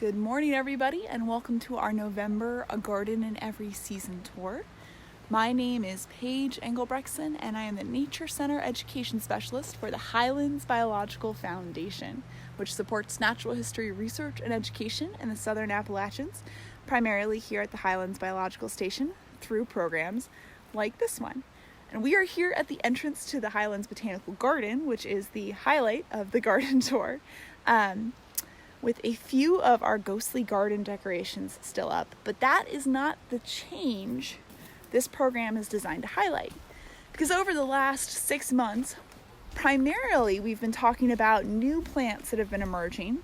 Good morning, everybody, and welcome to our November A Garden in Every Season tour. My name is Paige Engelbrechtson, and I am the Nature Center Education Specialist for the Highlands Biological Foundation, which supports natural history research and education in the Southern Appalachians, primarily here at the Highlands Biological Station through programs like this one. And we are here at the entrance to the Highlands Botanical Garden, which is the highlight of the garden tour, with a few of our ghostly garden decorations still up. But that is not the change this program is designed to highlight. Because over the last 6 months, primarily we've been talking about new plants that have been emerging,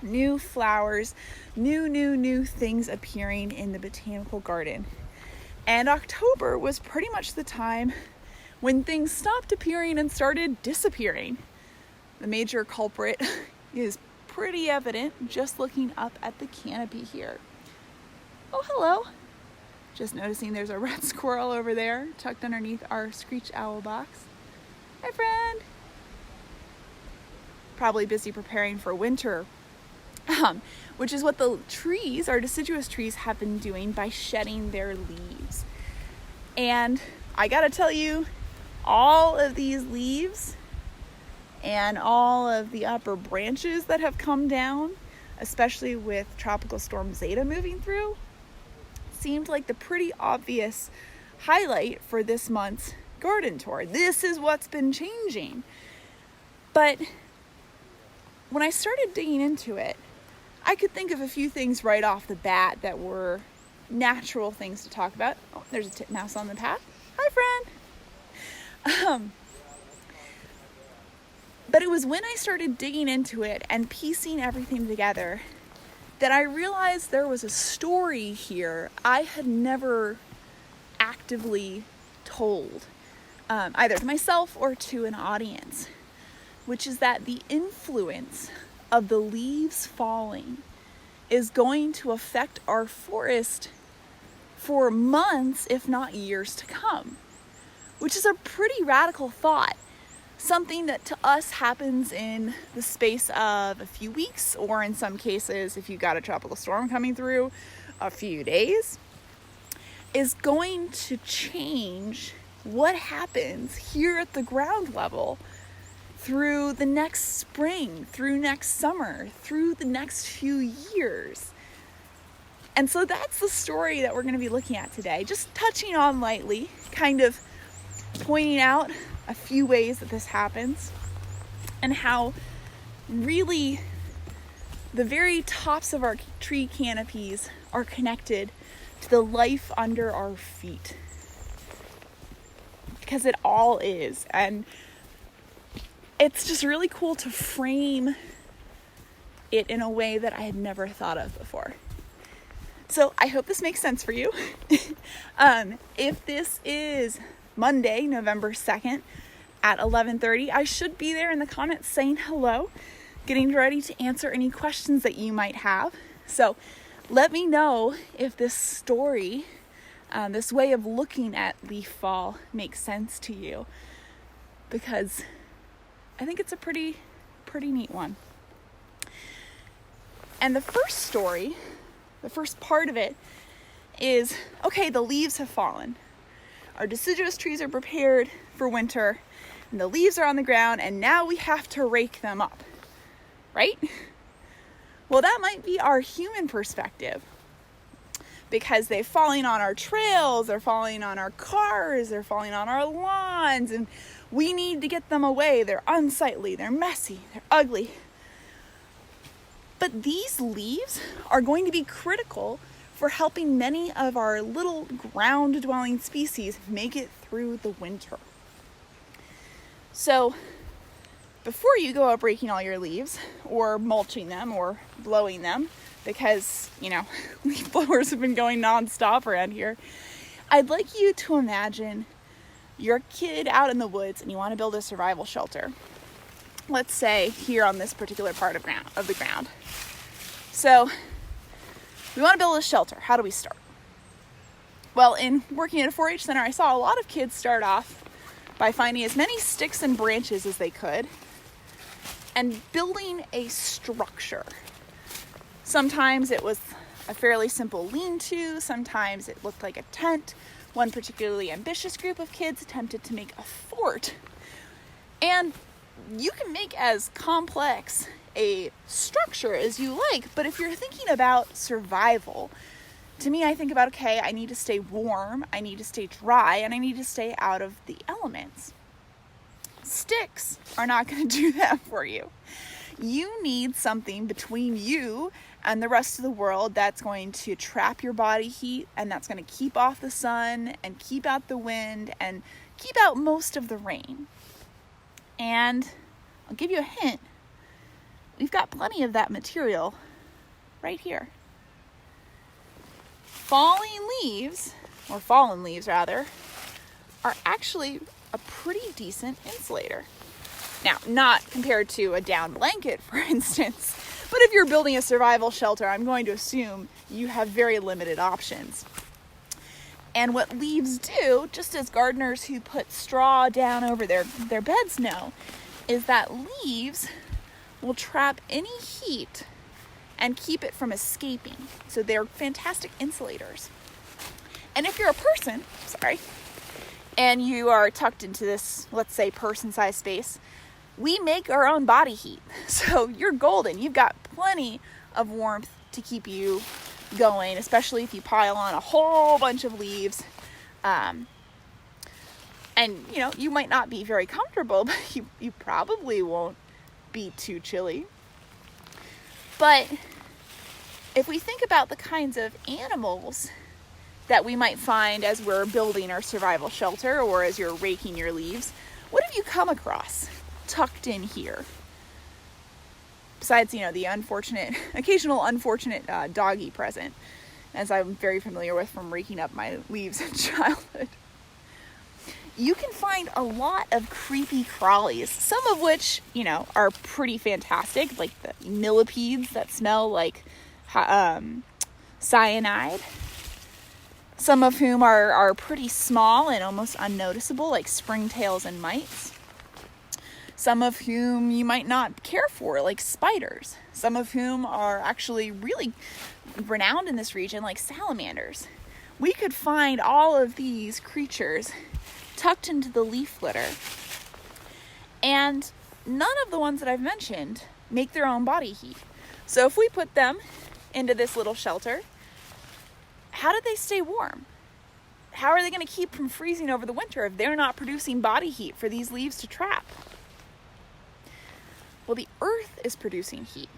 new flowers, new things appearing in the botanical garden. And October was pretty much the time when things stopped appearing and started disappearing. The major culprit is pretty evident just looking up at the canopy here. Oh, hello. Just noticing there's a red squirrel over there tucked underneath our screech owl box. Hi, friend. Probably busy preparing for winter, which is what the trees, our deciduous trees, have been doing by shedding their leaves. And I gotta tell you, all of these leaves and all of the upper branches that have come down, especially with Tropical Storm Zeta moving through, seemed like the pretty obvious highlight for this month's garden tour. This is what's been changing. But when I started digging into it, I could think of a few things right off the bat that were natural things to talk about. Oh, there's a titmouse on the path. Hi, friend. But it was when I started digging into it and piecing everything together that I realized there was a story here I had never actively told, either to myself or to an audience, which is that the influence of the leaves falling is going to affect our forest for months, if not years to come, which is a pretty radical thought. Something that to us happens in the space of a few weeks, or in some cases, if you've got a tropical storm coming through, a few days, is going to change what happens here at the ground level through the next spring, through next summer, through the next few years. And so that's the story that we're going to be looking at today, just touching on lightly, kind of pointing out a few ways that this happens and how really the very tops of our tree canopies are connected to the life under our feet, because it all is. And it's just really cool to frame it in a way that I had never thought of before. So I hope this makes sense for you. If this is Monday, November 2nd at 11:30, I should be there in the comments saying hello, getting ready to answer any questions that you might have. So let me know if this story, this way of looking at leaf fall makes sense to you, because I think it's a pretty neat one. And the first story, the first part of it is, okay, the leaves have fallen. Our deciduous trees are prepared for winter, and the leaves are on the ground, and now we have to rake them up, right? Well, that might be our human perspective, because they're falling on our trails, they're falling on our cars, they're falling on our lawns, and we need to get them away. They're unsightly, they're messy, they're ugly. But these leaves are going to be critical for helping many of our little ground-dwelling species make it through the winter. So before you go out breaking all your leaves or mulching them or blowing them, because, leaf blowers have been going nonstop around here, I'd like you to imagine you're a kid out in the woods and you want to build a survival shelter. Let's say here on this particular part of the ground. So we want to build a shelter. How do we start? Well, in working at a 4-H center, I saw a lot of kids start off by finding as many sticks and branches as they could and building a structure. Sometimes it was a fairly simple lean-to, sometimes it looked like a tent. One particularly ambitious group of kids attempted to make a fort. And you can make as complex a structure as you like, but if you're thinking about survival, to me, I think about, okay, I need to stay warm, I need to stay dry, and I need to stay out of the elements. Sticks are not going to do that for you. You need something between you and the rest of the world that's going to trap your body heat, and that's going to keep off the sun and keep out the wind and keep out most of the rain. And I'll give you a hint. We've got plenty of that material right here. Fallen leaves are actually a pretty decent insulator. Now, not compared to a down blanket, for instance, but if you're building a survival shelter, I'm going to assume you have very limited options. And what leaves do, just as gardeners who put straw down over their beds know, is that leaves will trap any heat and keep it from escaping. So they're fantastic insulators. And if you're a person, and you are tucked into this, let's say, person-sized space, we make our own body heat. So you're golden. You've got plenty of warmth to keep you going, especially if you pile on a whole bunch of leaves. And, you might not be very comfortable, but you probably won't be too chilly. But if we think about the kinds of animals that we might find as we're building our survival shelter or as you're raking your leaves, what have you come across tucked in here? Besides, the occasional unfortunate doggy present, as I'm very familiar with from raking up my leaves in childhood. You can find a lot of creepy crawlies, some of which, are pretty fantastic, like the millipedes that smell like cyanide. Some of whom are pretty small and almost unnoticeable, like springtails and mites. Some of whom you might not care for, like spiders. Some of whom are actually really renowned in this region, like salamanders. We could find all of these creatures tucked into the leaf litter. And none of the ones that I've mentioned make their own body heat. So if we put them into this little shelter, how do they stay warm? How are they going to keep from freezing over the winter if they're not producing body heat for these leaves to trap? Well, the earth is producing heat.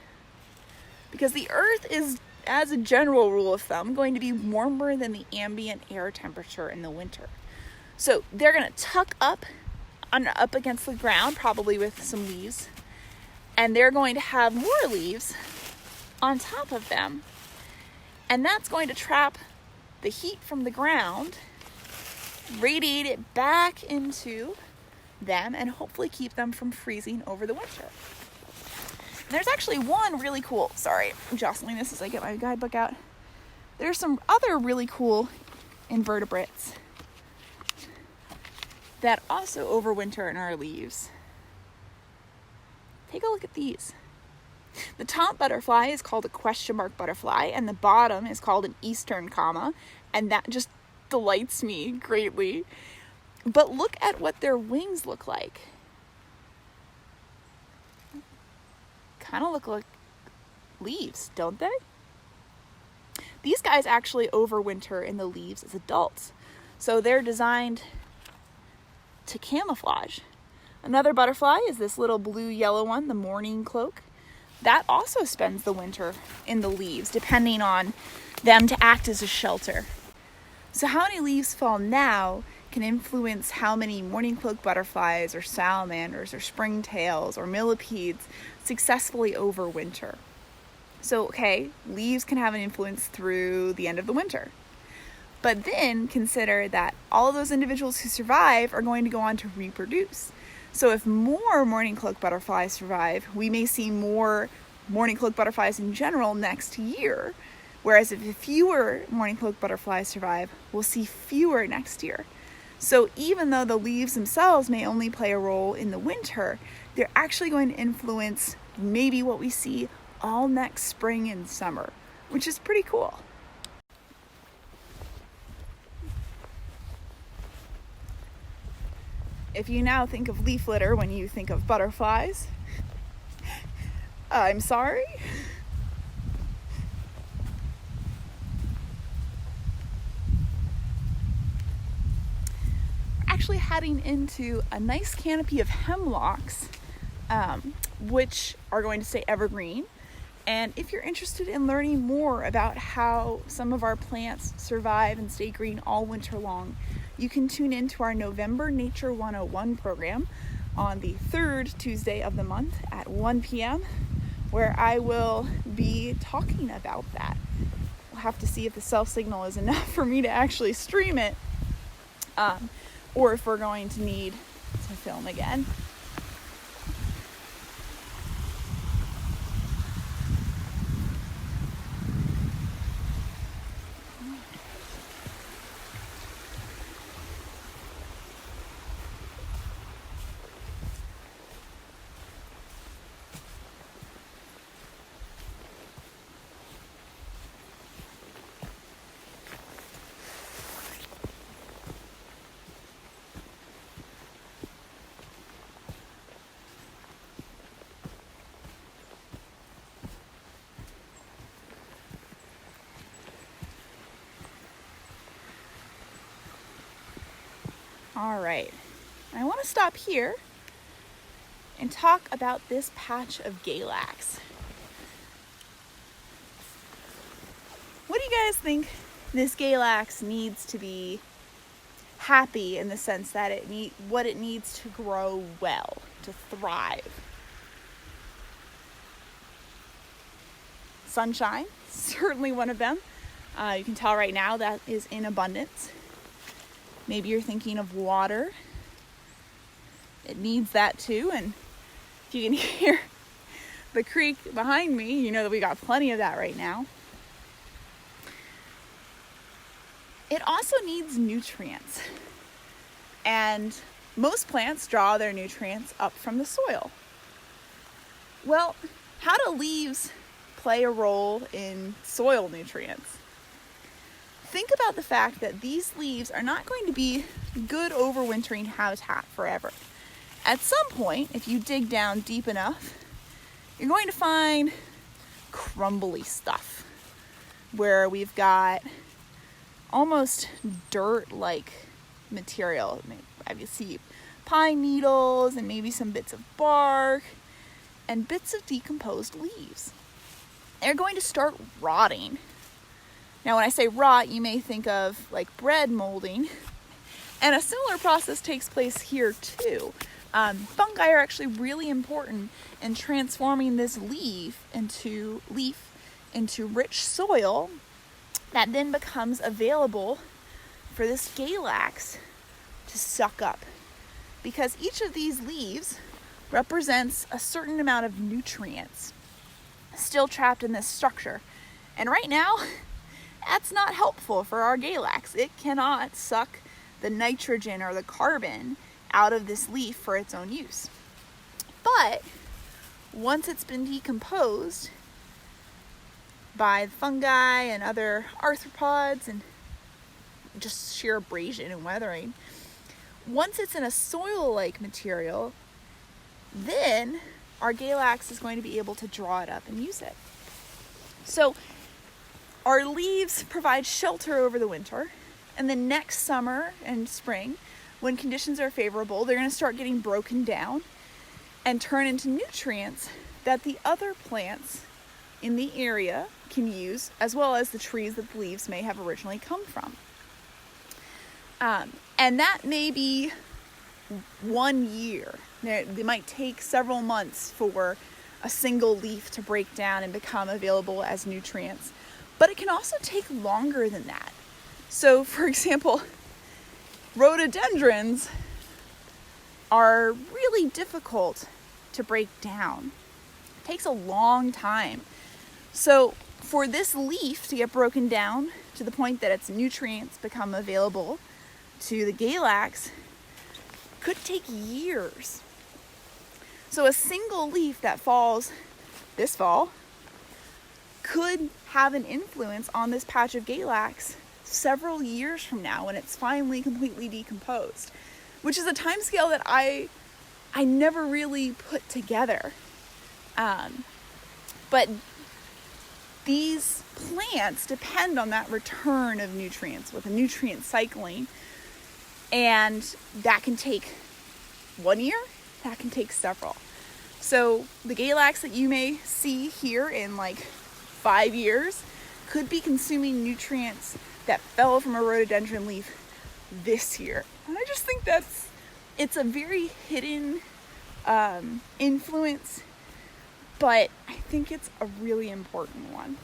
Because the earth is, as a general rule of thumb, going to be warmer than the ambient air temperature in the winter. So they're going to tuck up against the ground, probably with some leaves, and they're going to have more leaves on top of them. And that's going to trap the heat from the ground, radiate it back into them, and hopefully keep them from freezing over the winter. And there's actually one really cool, I'm jostling this as I get my guidebook out. There's some other really cool invertebrates that also overwinter in our leaves. Take a look at these. The top butterfly is called a question mark butterfly, and the bottom is called an eastern comma, and that just delights me greatly. But look at what their wings look like. Kind of look like leaves, don't they? These guys actually overwinter in the leaves as adults, so they're designed to camouflage. Another butterfly is this little blue-yellow one, the mourning cloak. That also spends the winter in the leaves, depending on them to act as a shelter. So how many leaves fall now can influence how many mourning cloak butterflies or salamanders or springtails or millipedes successfully overwinter. So, leaves can have an influence through the end of the winter. But then consider that all of those individuals who survive are going to go on to reproduce. So if more mourning cloak butterflies survive, we may see more mourning cloak butterflies in general next year. Whereas if fewer mourning cloak butterflies survive, we'll see fewer next year. So even though the leaves themselves may only play a role in the winter, they're actually going to influence maybe what we see all next spring and summer, which is pretty cool. If you now think of leaf litter when you think of butterflies, I'm sorry. We're actually heading into a nice canopy of hemlocks, which are going to stay evergreen. And if you're interested in learning more about how some of our plants survive and stay green all winter long, you can tune in to our November Nature 101 program on the third Tuesday of the month at 1 p.m., where I will be talking about that. We'll have to see if the cell signal is enough for me to actually stream it, or if we're going to need to film again. All right, I want to stop here and talk about this patch of Galax. What do you guys think this Galax needs to be happy in the sense that what it needs to grow well, to thrive? Sunshine, certainly one of them. You can tell right now that is in abundance. Maybe you're thinking of water. It needs that too, and if you can hear the creek behind me, you know that we got plenty of that right now. It also needs nutrients, and most plants draw their nutrients up from the soil. Well, how do leaves play a role in soil nutrients? Think about the fact that these leaves are not going to be good overwintering habitat forever. At some point, if you dig down deep enough, you're going to find crumbly stuff where we've got almost dirt-like material. You see pine needles and maybe some bits of bark and bits of decomposed leaves. They're going to start rotting. Now, when I say rot, you may think of like bread molding, and a similar process takes place here too. Fungi are actually really important in transforming this leaf into rich soil that then becomes available for this Galax to suck up. Because each of these leaves represents a certain amount of nutrients still trapped in this structure. And right now, that's not helpful for our Galax. It cannot suck the nitrogen or the carbon out of this leaf for its own use. But once it's been decomposed by fungi and other arthropods and just sheer abrasion and weathering, once it's in a soil-like material, then our Galax is going to be able to draw it up and use it. So our leaves provide shelter over the winter, and then next summer and spring, when conditions are favorable, they're going to start getting broken down and turn into nutrients that the other plants in the area can use, as well as the trees that the leaves may have originally come from. And that may be 1 year. It might take several months for a single leaf to break down and become available as nutrients. But it can also take longer than that. So, for example, rhododendrons are really difficult to break down. It takes a long time. So, for this leaf to get broken down to the point that its nutrients become available to the Galax could take years. So, a single leaf that falls this fall could have an influence on this patch of Galax several years from now when it's finally completely decomposed, which is a timescale that I never really put together. But these plants depend on that return of nutrients with a nutrient cycling, and that can take 1 year, that can take several. So the Galax that you may see here in like 5 years could be consuming nutrients that fell from a rhododendron leaf this year. And I just think it's a very hidden influence, but I think it's a really important one.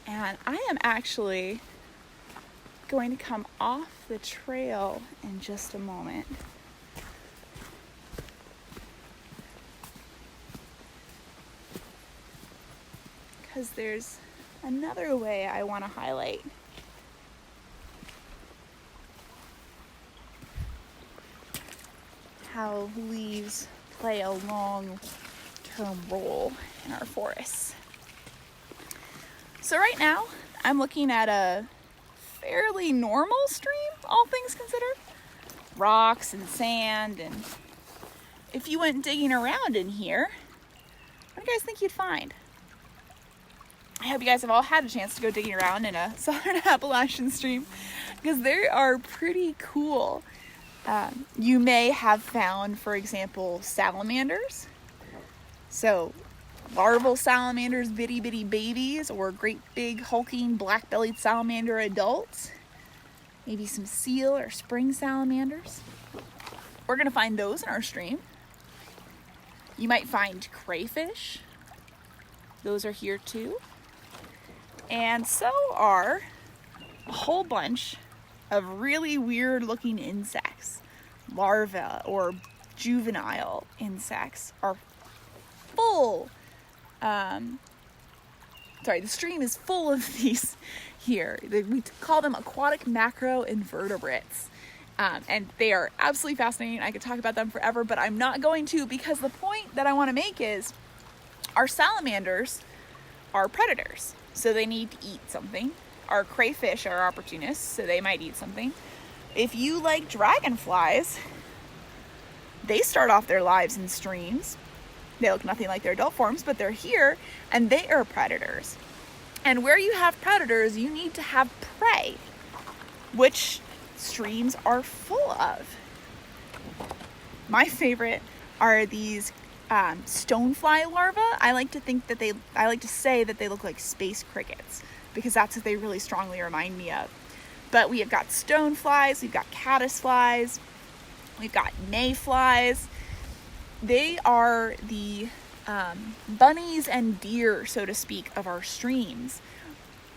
And I am actually going to come off the trail in just a moment. Because there's another way I want to highlight. How leaves play a long-term role in our forests. So right now, I'm looking at a fairly normal stream, all things considered. Rocks and sand, and if you went digging around in here, what do you guys think you'd find? I hope you guys have all had a chance to go digging around in a southern Appalachian stream, because they are pretty cool. You may have found, for example, salamanders. So larval salamanders, bitty babies, or great big hulking black-bellied salamander adults. Maybe some seal or spring salamanders. We're going to find those in our stream. You might find crayfish. Those are here too. And so are a whole bunch of really weird looking insects. Larvae or juvenile insects are full. The stream is full of these here. We call them aquatic macroinvertebrates. And they are absolutely fascinating. I could talk about them forever, but I'm not going to, because the point that I want to make is our salamanders are predators, so they need to eat something. Our crayfish are opportunists, so they might eat something. If you like dragonflies, they start off their lives in streams. They look nothing like their adult forms, but they're here, and they are predators. And where you have predators, you need to have prey, which streams are full of. My favorite are these stonefly larvae. I like to say that they look like space crickets, because that's what they really strongly remind me of. But we have got stoneflies, we've got caddisflies, we've got mayflies. They are the bunnies and deer, so to speak, of our streams.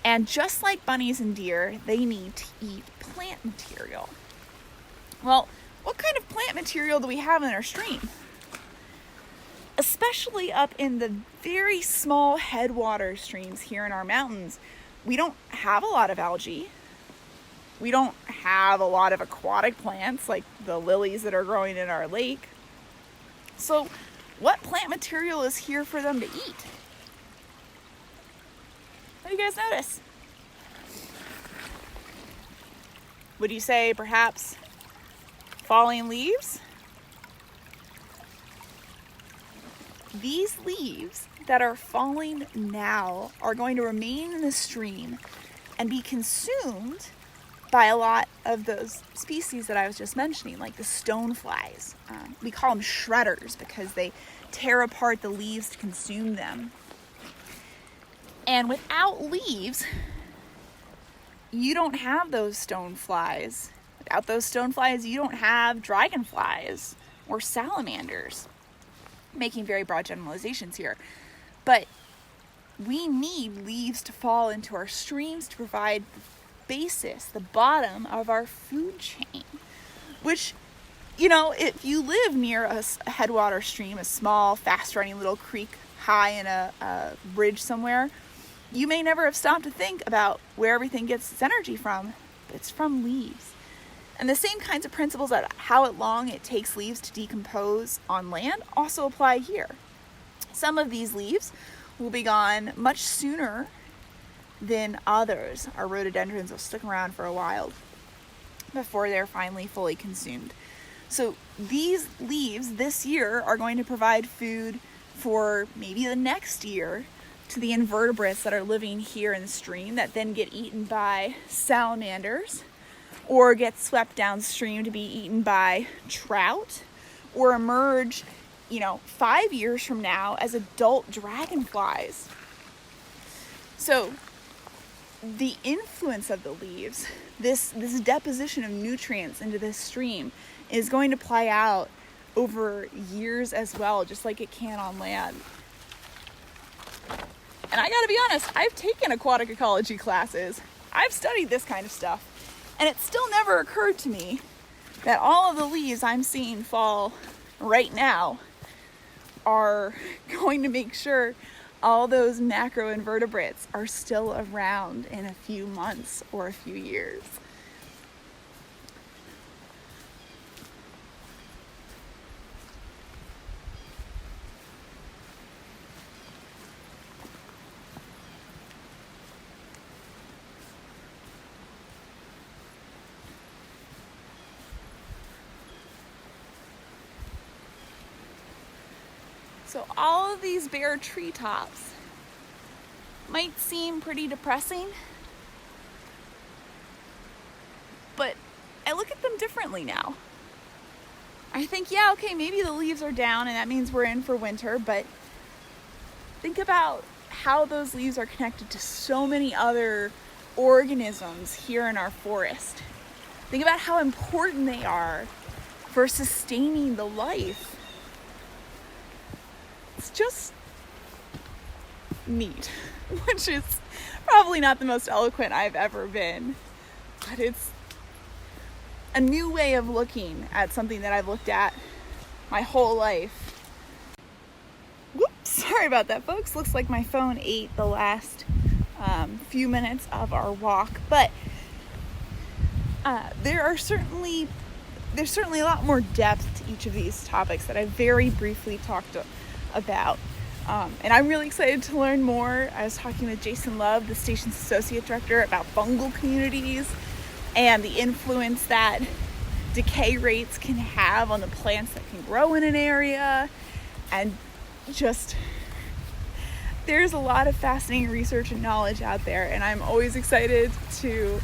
And just like bunnies and deer, they need to eat plant material. Well, what kind of plant material do we have in our stream? Especially up in the very small headwater streams here in our mountains, we don't have a lot of algae. We don't have a lot of aquatic plants like the lilies that are growing in our lake. So what plant material is here for them to eat? What do you guys notice? Would you say perhaps falling leaves? These leaves that are falling now are going to remain in the stream and be consumed by a lot of those species that I was just mentioning, like the stoneflies. We call them shredders because they tear apart the leaves to consume them. And without leaves, you don't have those stoneflies. Without those stoneflies, you don't have dragonflies or salamanders. Making very broad generalizations here. But we need leaves to fall into our streams to provide the basis, the bottom of our food chain. Which, you know, if you live near a headwater stream, a small, fast-running little creek high in a ridge somewhere, you may never have stopped to think about where everything gets its energy from, but it's from leaves. And the same kinds of principles at how long it takes leaves to decompose on land also apply here. Some of these leaves will be gone much sooner than others. Our rhododendrons will stick around for a while before they're finally fully consumed. So these leaves this year are going to provide food for maybe the next year to the invertebrates that are living here in the stream that then get eaten by salamanders or get swept downstream to be eaten by trout or emerge, 5 years from now as adult dragonflies. So the influence of the leaves, this deposition of nutrients into this stream, is going to play out over years as well, just like it can on land. And I gotta be honest, I've taken aquatic ecology classes. I've studied this kind of stuff. And it still never occurred to me that all of the leaves I'm seeing fall right now are going to make sure all those macroinvertebrates are still around in a few months or a few years. So all of these bare treetops might seem pretty depressing, but I look at them differently now. I think, maybe the leaves are down and that means we're in for winter, but think about how those leaves are connected to so many other organisms here in our forest. Think about how important they are for sustaining the life. It's just neat, which is probably not the most eloquent I've ever been, but it's a new way of looking at something that I've looked at my whole life. Whoops, sorry about that, folks. Looks like my phone ate the last few minutes of our walk, but there's certainly a lot more depth to each of these topics that I very briefly talked about. And I'm really excited to learn more. I was talking with Jason Love, the station's associate director, about fungal communities and the influence that decay rates can have on the plants that can grow in an area. And just, there's a lot of fascinating research and knowledge out there, and I'm always excited to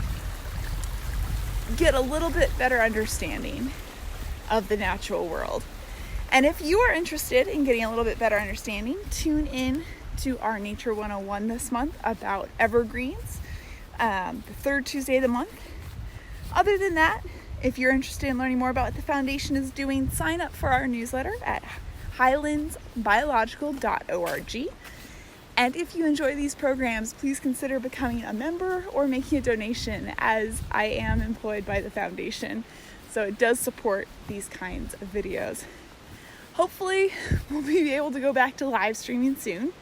get a little bit better understanding of the natural world. And if you are interested in getting a little bit better understanding, tune in to our Nature 101 this month about evergreens, the third Tuesday of the month. Other than that, if you're interested in learning more about what the Foundation is doing, sign up for our newsletter at highlandsbiological.org. And if you enjoy these programs, please consider becoming a member or making a donation, as I am employed by the Foundation. So it does support these kinds of videos. Hopefully, we'll be able to go back to live streaming soon,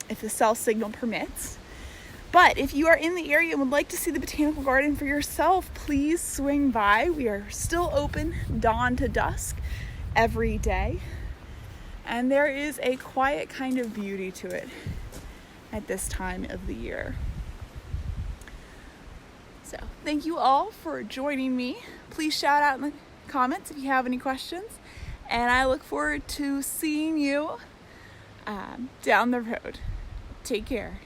if the cell signal permits. But if you are in the area and would like to see the Botanical Garden for yourself, please swing by. We are still open dawn to dusk every day. And there is a quiet kind of beauty to it at this time of the year. So, thank you all for joining me. Please shout out in the comments if you have any questions. And I look forward to seeing you down the road. Take care.